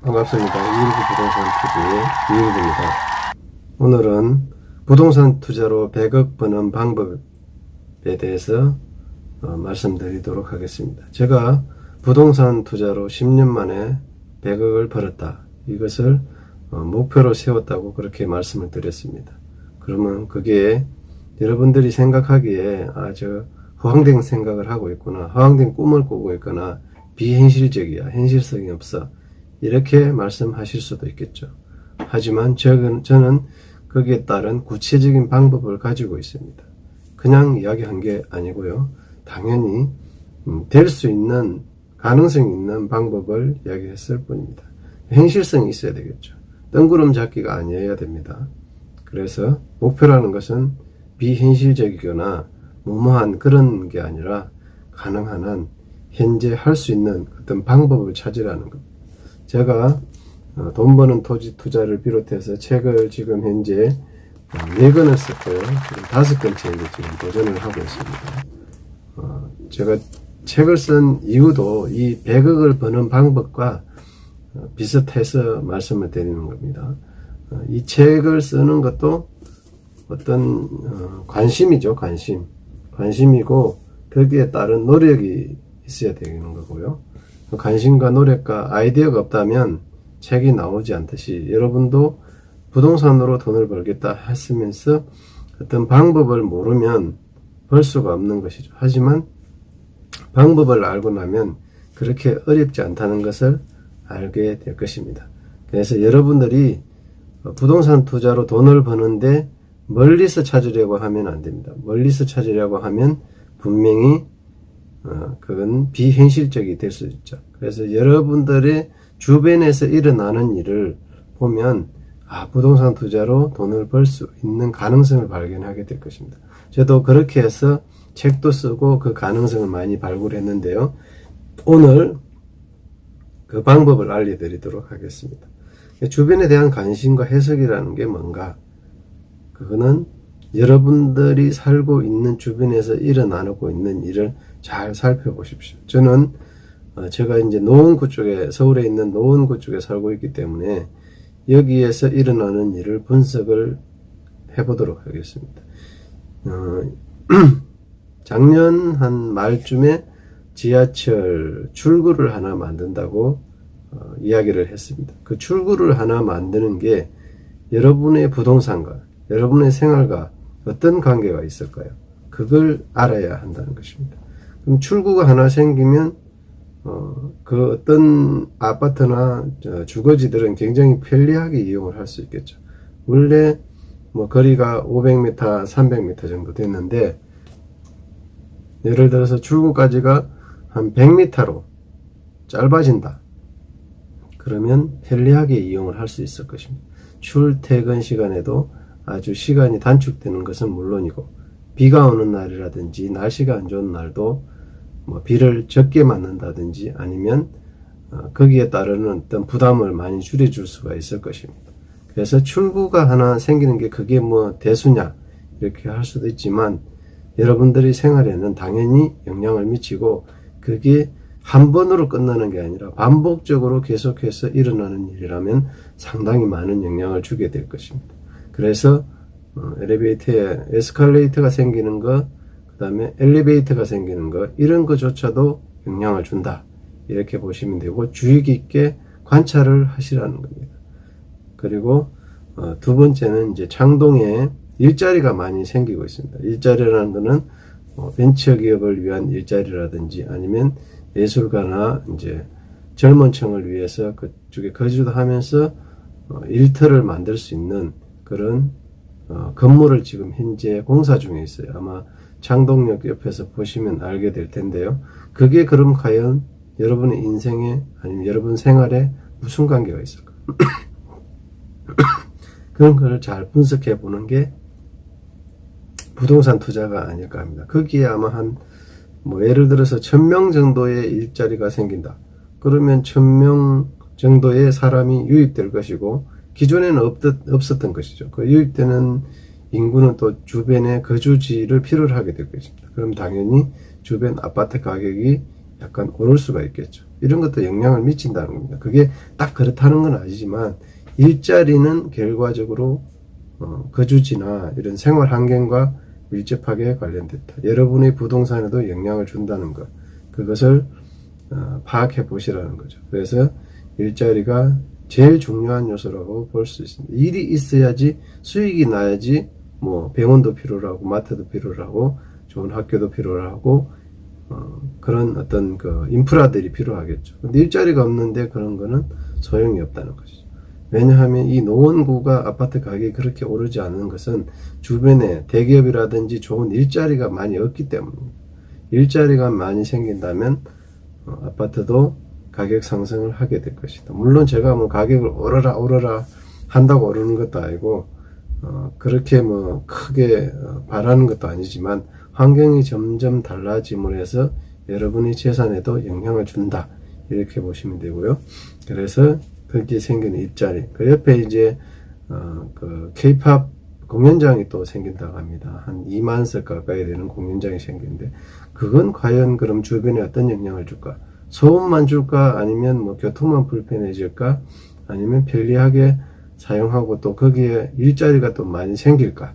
반갑습니다. 이일구 부동산 TV의 이일구입니다. 오늘은 부동산 투자로 100억 버는 방법에 대해서 말씀드리도록 하겠습니다. 제가 부동산 투자로 10년 만에 100억을 벌었다. 이것을 목표로 세웠다고 그렇게 말씀을 드렸습니다. 그러면 그게 여러분들이 생각하기에 저 허황된 생각을 하고 있구나, 허황된 꿈을 꾸고 있거나 비현실적이야, 현실성이 없어, 이렇게 말씀하실 수도 있겠죠. 하지만 저는 거기에 따른 구체적인 방법을 가지고 있습니다. 그냥 이야기한 게 아니고요. 당연히 될 수 있는, 가능성이 있는 방법을 이야기했을 뿐입니다. 현실성이 있어야 되겠죠. 뜬구름 잡기가 아니어야 됩니다. 그래서 목표라는 것은 비현실적이거나 무모한 그런 게 아니라 가능한 한 현재 할 수 있는 어떤 방법을 찾으라는 겁니다. 제가 돈 버는 토지 투자를 비롯해서 책을 지금 현재 4권을 썼고요. 지금 5권째 지금 도전을 하고 있습니다. 제가 책을 쓴 이유도 이 100억을 버는 방법과 비슷해서 말씀을 드리는 겁니다. 이 책을 쓰는 것도 어떤 관심이죠. 관심이고 거기에 따른 노력이 있어야 되는 거고요. 관심과 노력과 아이디어가 없다면 책이 나오지 않듯이 여러분도 부동산으로 돈을 벌겠다 했으면서 어떤 방법을 모르면 벌 수가 없는 것이죠. 하지만 방법을 알고 나면 그렇게 어렵지 않다는 것을 알게 될 것입니다. 그래서 여러분들이 부동산 투자로 돈을 버는데 멀리서 찾으려고 하면 안 됩니다. 멀리서 찾으려고 하면 분명히 그건 비현실적이 될 수 있죠. 그래서 여러분들의 주변에서 일어나는 일을 보면 부동산 투자로 돈을 벌 수 있는 가능성을 발견하게 될 것입니다. 저도 그렇게 해서 책도 쓰고 그 가능성을 많이 발굴했는데요. 오늘 그 방법을 알려드리도록 하겠습니다. 주변에 대한 관심과 해석이라는 게 뭔가? 그거는 여러분들이 살고 있는 주변에서 일어나고 있는 일을 잘 살펴보십시오. 저는 제가 이제 노원구 쪽에, 서울에 있는 노원구 쪽에 살고 있기 때문에 여기에서 일어나는 일을 분석을 해보도록 하겠습니다. 작년 한 말쯤에 지하철 출구를 하나 만든다고 이야기를 했습니다. 그 출구를 하나 만드는 게 여러분의 부동산과 여러분의 생활과 어떤 관계가 있을까요? 그걸 알아야 한다는 것입니다. 그럼 출구가 하나 생기면 그 어떤 아파트나 주거지들은 굉장히 편리하게 이용을 할 수 있겠죠. 원래 거리가 500m, 300m 정도 됐는데 예를 들어서 출구까지가 한 100m로 짧아진다. 그러면 편리하게 이용을 할 수 있을 것입니다. 출퇴근 시간에도 아주 시간이 단축되는 것은 물론이고, 비가 오는 날이라든지 날씨가 안 좋은 날도 비를 적게 맞는다든지 아니면 거기에 따르는 어떤 부담을 많이 줄여줄 수가 있을 것입니다. 그래서 출구가 하나 생기는 게 그게 대수냐 이렇게 할 수도 있지만 여러분들이 생활에는 당연히 영향을 미치고, 그게 한 번으로 끝나는 게 아니라 반복적으로 계속해서 일어나는 일이라면 상당히 많은 영향을 주게 될 것입니다. 그래서 엘리베이터에 에스컬레이터가 생기는 것, 그 다음에 엘리베이터가 생기는 것, 이런 것조차도 영향을 준다. 이렇게 보시면 되고, 주의 깊게 관찰을 하시라는 겁니다. 그리고 두 번째는 이제 창동에 일자리가 많이 생기고 있습니다. 일자리라는 것은 벤처기업을 위한 일자리라든지 아니면 예술가나 이제 젊은 층을 위해서 그쪽에 거주도 하면서 일터를 만들 수 있는 그런 건물을 지금 현재 공사 중에 있어요. 아마 창동역 옆에서 보시면 알게 될 텐데요. 그게 그럼 과연 여러분의 인생에 아니면 여러분 생활에 무슨 관계가 있을까? 그런 걸 잘 분석해 보는 게 부동산 투자가 아닐까 합니다. 거기에 아마 예를 들어서 1000명 정도의 일자리가 생긴다. 그러면 1000명 정도의 사람이 유입될 것이고, 기존에는 없었던 것이죠. 그 유입되는 인구는 또 주변에 거주지를 필요로 하게 될 것입니다. 그럼 당연히 주변 아파트 가격이 약간 오를 수가 있겠죠. 이런 것도 영향을 미친다는 겁니다. 그게 딱 그렇다는 건 아니지만 일자리는 결과적으로 거주지나 이런 생활 환경과 밀접하게 관련됐다. 여러분의 부동산에도 영향을 준다는 것, 그것을 파악해 보시라는 거죠. 그래서 일자리가 제일 중요한 요소라고 볼 수 있습니다. 일이 있어야지 수익이 나야지 뭐 병원도 필요로 하고 마트도 필요로 하고 좋은 학교도 필요로 하고 그런 어떤 그 인프라들이 필요하겠죠. 근데 일자리가 없는데 그런 거는 소용이 없다는 것이죠. 왜냐하면 이 노원구가 아파트 가격이 그렇게 오르지 않는 것은 주변에 대기업이라든지 좋은 일자리가 많이 없기 때문입니다. 일자리가 많이 생긴다면 아파트도 가격 상승을 하게 될 것이다. 물론 제가 뭐 가격을 오르라 한다고 오르는 것도 아니고 그렇게 뭐 크게 바라는 것도 아니지만 환경이 점점 달라짐으로 해서 여러분의 재산에도 영향을 준다, 이렇게 보시면 되고요. 그래서 그렇게 생긴 일자리, 그 옆에 이제 그 K-팝 공연장이 또 생긴다고 합니다. 한 2만 석 가까이 되는 공연장이 생기는데 그건 과연 그럼 주변에 어떤 영향을 줄까? 소음만 줄까? 아니면 뭐 교통만 불편해질까? 아니면 편리하게 사용하고 또 거기에 일자리가 또 많이 생길까?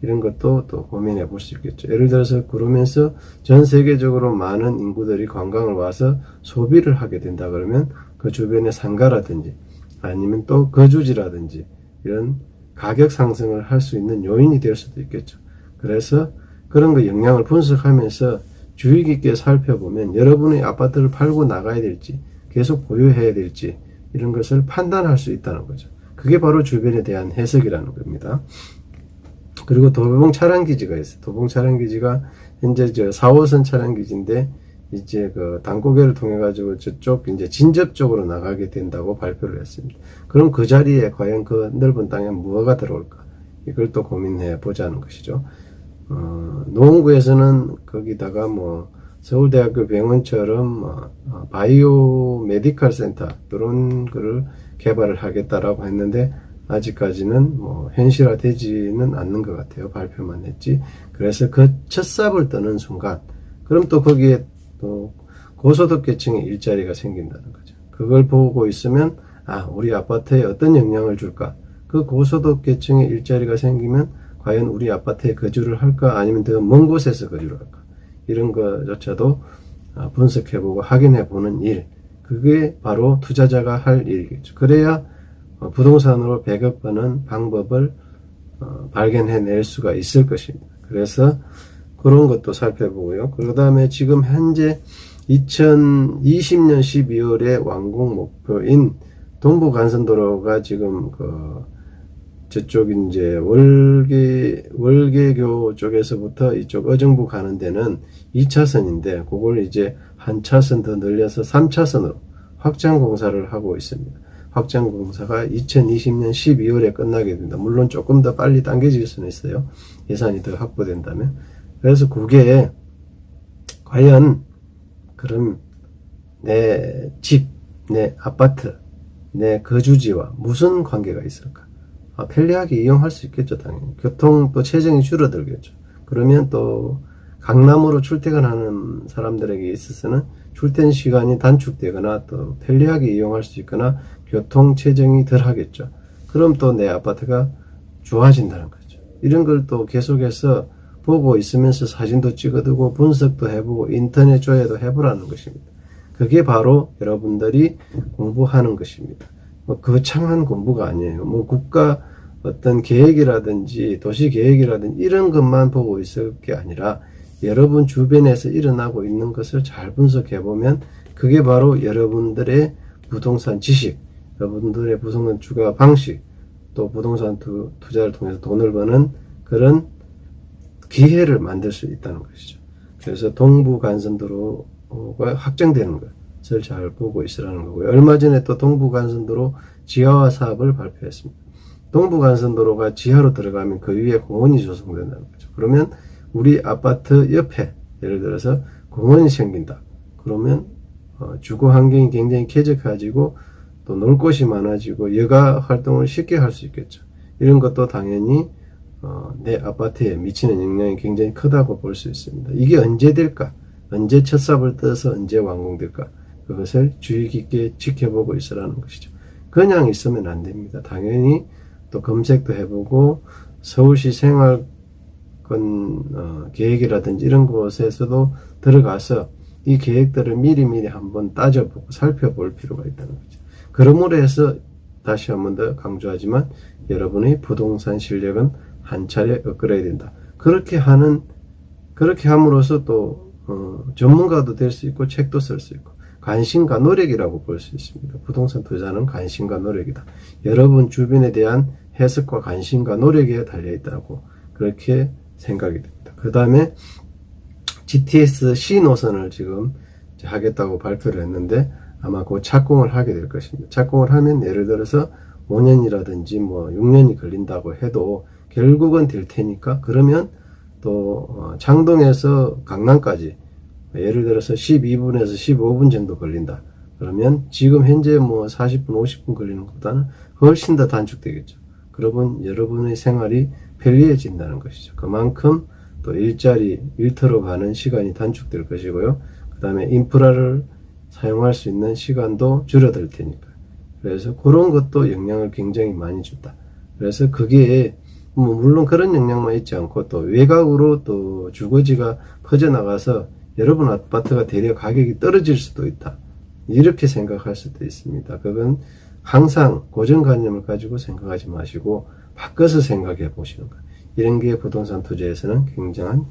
이런 것도 또 고민해 볼 수 있겠죠. 예를 들어서 그러면서 전 세계적으로 많은 인구들이 관광을 와서 소비를 하게 된다 그러면 그 주변의 상가라든지 아니면 또 거주지라든지 이런 가격 상승을 할 수 있는 요인이 될 수도 있겠죠. 그래서 그런 거 영향을 분석하면서 주의 깊게 살펴보면 여러분의 아파트를 팔고 나가야 될지 계속 보유해야 될지 이런 것을 판단할 수 있다는 거죠. 그게 바로 주변에 대한 해석이라는 겁니다. 그리고 도봉 차량기지가 있어요. 도봉 차량기지가 현재 4호선 차량기지인데 이제 그 당고개를 통해 가지고 저쪽 이제 진접 쪽으로 나가게 된다고 발표를 했습니다. 그럼 그 자리에 과연 그 넓은 땅에 뭐가 들어올까? 이걸 또 고민해 보자는 것이죠. 노원구에서는 거기다가 뭐 서울대학교 병원처럼 바이오 메디컬 센터 이런 거를 개발을 하겠다라고 했는데 아직까지는 뭐 현실화되지는 않는 것 같아요. 발표만 했지. 그래서 그 첫 삽을 떠는 순간 그럼 또 거기에 또 고소득 계층의 일자리가 생긴다는 거죠. 그걸 보고 있으면 우리 아파트에 어떤 영향을 줄까? 그 고소득 계층의 일자리가 생기면 과연 우리 아파트에 거주를 할까? 아니면 더 먼 곳에서 거주를 할까? 이런 것조차도 분석해보고 확인해보는 일, 그게 바로 투자자가 할 일이겠죠. 그래야 부동산으로 100억 버는 방법을 발견해낼 수가 있을 것입니다. 그래서 그런 것도 살펴보고요. 그 다음에 지금 현재 2020년 12월에 완공 목표인 동부간선도로가 지금 저쪽 이제 월계교 쪽에서부터 이쪽 어정부 가는 데는 2차선인데 그걸 이제 한 차선 더 늘려서 3차선으로 확장 공사를 하고 있습니다. 확장 공사가 2020년 12월에 끝나게 됩니다. 물론 조금 더 빨리 당겨질 수는 있어요. 예산이 더 확보된다면. 그래서 그게 과연 그럼 내 집, 내 아파트, 내 거주지와 무슨 관계가 있을까? 편리하게 이용할 수 있겠죠, 당연히. 교통 또 체증이 줄어들겠죠. 그러면 또 강남으로 출퇴근하는 사람들에게 있어서는 출퇴근 시간이 단축되거나 또 편리하게 이용할 수 있거나 교통 체증이 덜 하겠죠. 그럼 또 내 아파트가 좋아진다는 거죠. 이런 걸 또 계속해서 보고 있으면서 사진도 찍어두고 분석도 해보고 인터넷 조회도 해보라는 것입니다. 그게 바로 여러분들이 공부하는 것입니다. 뭐 거창한 공부가 아니에요. 뭐 국가 어떤 계획이라든지 도시 계획이라든지 이런 것만 보고 있을 게 아니라 여러분 주변에서 일어나고 있는 것을 잘 분석해 보면 그게 바로 여러분들의 부동산 지식, 여러분들의 부동산 주가 방식, 또 부동산 투자를 통해서 돈을 버는 그런 기회를 만들 수 있다는 것이죠. 그래서 동부간선도로가 확정되는 것을 잘 보고 있으라는 거고요. 얼마 전에 또 동부간선도로 지하화 사업을 발표했습니다. 동부간선도로가 지하로 들어가면 그 위에 공원이 조성된다는 거죠. 그러면 우리 아파트 옆에 예를 들어서 공원이 생긴다. 그러면 주거 환경이 굉장히 쾌적해지고 또 놀 곳이 많아지고 여가 활동을 쉽게 할 수 있겠죠. 이런 것도 당연히 내 아파트에 미치는 영향이 굉장히 크다고 볼 수 있습니다. 이게 언제 될까? 언제 첫 삽을 떠서 언제 완공될까? 그것을 주의 깊게 지켜보고 있으라는 것이죠. 그냥 있으면 안 됩니다. 당연히 또 검색도 해보고 서울시 생활권 계획이라든지 이런 곳에서도 들어가서 이 계획들을 미리미리 한번 따져보고 살펴볼 필요가 있다는 거죠. 그러므로 해서 다시 한번 더 강조하지만 여러분의 부동산 실력은 한 차례 업그레이드 된다. 그렇게 함으로써 또 전문가도 될 수 있고 책도 쓸 수 있고 관심과 노력이라고 볼 수 있습니다. 부동산 투자는 관심과 노력이다. 여러분 주변에 대한 해석과 관심과 노력에 달려있다고 그렇게 생각이 됩니다. 그 다음에 GTS C 노선을 지금 하겠다고 발표를 했는데 아마 곧 착공을 하게 될 것입니다. 착공을 하면 예를 들어서 5년이라든지 뭐 6년이 걸린다고 해도 결국은 될 테니까 그러면 또 창동에서 강남까지 예를 들어서 12분에서 15분 정도 걸린다. 그러면 지금 현재 뭐 40분, 50분 걸리는 것보다는 훨씬 더 단축되겠죠. 그러면 여러분의 생활이 편리해진다는 것이죠. 그만큼 또 일터로 가는 시간이 단축될 것이고요. 그 다음에 인프라를 사용할 수 있는 시간도 줄어들 테니까. 그래서 그런 것도 영향을 굉장히 많이 준다. 그래서 그게 뭐 물론 그런 영향만 있지 않고 또 외곽으로 또 주거지가 퍼져나가서 여러분 아파트가 대략 가격이 떨어질 수도 있다. 이렇게 생각할 수도 있습니다. 그건 항상 고정관념을 가지고 생각하지 마시고 바꿔서 생각해 보시는 거예요. 이런 게 부동산 투자에서는 굉장한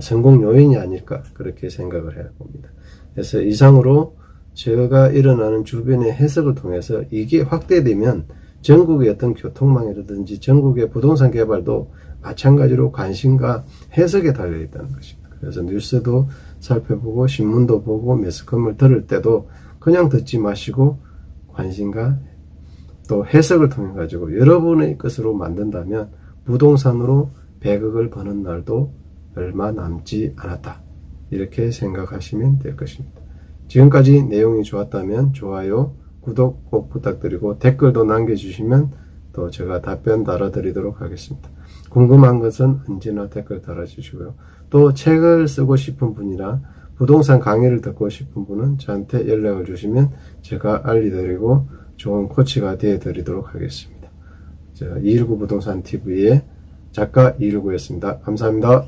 성공 요인이 아닐까 그렇게 생각을 해 봅니다. 그래서 이상으로 제가 일어나는 주변의 해석을 통해서 이게 확대되면 전국의 어떤 교통망이라든지 전국의 부동산 개발도 마찬가지로 관심과 해석에 달려 있다는 것입니다. 그래서 뉴스도 살펴보고 신문도 보고 매스컴을 들을 때도 그냥 듣지 마시고 관심과 또 해석을 통해 가지고 여러분의 것으로 만든다면 부동산으로 100억을 버는 날도 얼마 남지 않았다. 이렇게 생각하시면 될 것입니다. 지금까지 내용이 좋았다면 좋아요, 구독 꼭 부탁드리고 댓글도 남겨주시면 또 제가 답변 달아드리도록 하겠습니다. 궁금한 것은 언제나 댓글 달아주시고요. 또 책을 쓰고 싶은 분이나 부동산 강의를 듣고 싶은 분은 저한테 연락을 주시면 제가 알려드리고 좋은 코치가 되어드리도록 하겠습니다. 219 부동산 TV의 작가 219였습니다. 감사합니다.